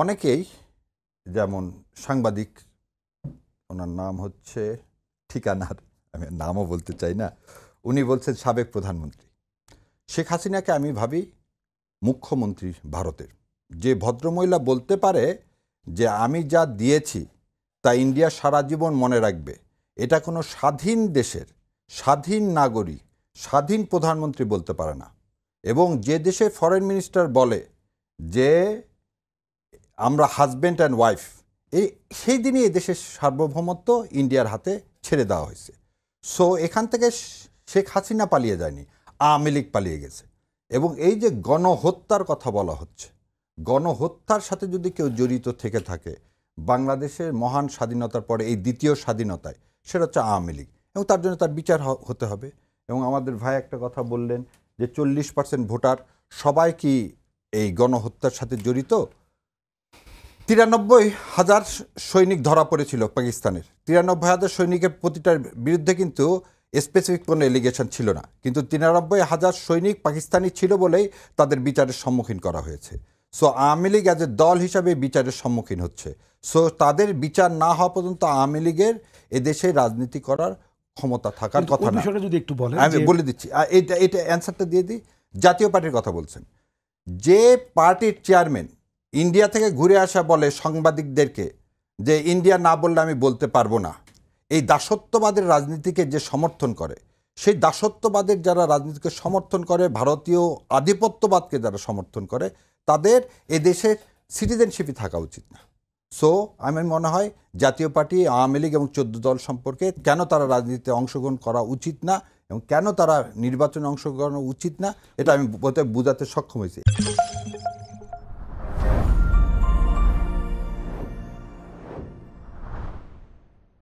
অনেকেই যেমন সাংবাদিক, ওনার নাম হচ্ছে ঠিকানার, আমি নামও বলতে চাই না, উনি বলছেন সাবেক প্রধানমন্ত্রী শেখ হাসিনাকে আমি ভাবি মুখ্যমন্ত্রী ভারতের। যে ভদ্রমহিলা বলতে পারে যে আমি যা দিয়েছি তা ইন্ডিয়া সারা জীবন মনে রাখবে, এটা কোনো স্বাধীন দেশের স্বাধীন নাগরিক স্বাধীন প্রধানমন্ত্রী বলতে পারে না। এবং যে দেশে ফরেন মিনিস্টার বলে যে আমরা হাজব্যান্ড অ্যান্ড ওয়াইফ, সেই দিনই এদেশের সার্বভৌমত্ব ইন্ডিয়ার হাতে ছেড়ে দেওয়া হয়েছে। সো এখান থেকে শেখ হাসিনা পালিয়ে যায়নি, আওয়ামী লীগ পালিয়ে গেছে। এবং এই যে গণহত্যার কথা বলা হচ্ছে, গণহত্যার সাথে যদি কেউ জড়িত থেকে থাকে বাংলাদেশের মহান স্বাধীনতার পরে এই দ্বিতীয় স্বাধীনতায়, সেটা হচ্ছে আওয়ামী লীগ, এবং তার জন্য তার বিচার হতে হবে। এবং আমাদের ভাই একটা কথা বললেন যে 40% ভোটার সবাই কি এই গণহত্যার সাথে জড়িত? 93,000 সৈনিক ধরা পড়েছিল পাকিস্তানের। 93,000 সৈনিকের প্রতিটার বিরুদ্ধে কিন্তু স্পেসিফিক কোনো এলিগেশন ছিল না, কিন্তু 93,000 সৈনিক পাকিস্তানি ছিল বলেই তাদের বিচারের সম্মুখীন করা হয়েছে। So Awami League as a দল হিসাবে বিচারের সম্মুখীন হচ্ছে। সো তাদের বিচার না হওয়া পর্যন্ত আওয়ামী লীগের এদেশে রাজনীতি করার ক্ষমতা থাকার কথা না। যদি একটু বলেন, আমি বলে দিচ্ছি, এটা অ্যান্সারটা দিয়ে দিই। জাতীয় পার্টির কথা বলছেন, যে পার্টির চেয়ারম্যান ইন্ডিয়া থেকে ঘুরে আসা বলে সাংবাদিকদেরকে যে ইন্ডিয়া না বললে আমি বলতে পারবো না, এই দাসত্ববাদের রাজনীতিকে যে সমর্থন করে, সেই দাসত্ববাদের যারা রাজনীতিকে সমর্থন করে, ভারতীয় আধিপত্যবাদকে যারা সমর্থন করে, তাদের এদেশের সিটিজেনশিপই থাকা উচিত না। সো আমার মনে হয় জাতীয় পার্টি, আওয়ামী লীগ এবং 14 দল সম্পর্কে কেন তারা রাজনীতিতে অংশগ্রহণ করা উচিত না এবং কেন তারা নির্বাচনে অংশগ্রহণ উচিত না, এটা আমি বোঝাতে সক্ষম হয়েছি।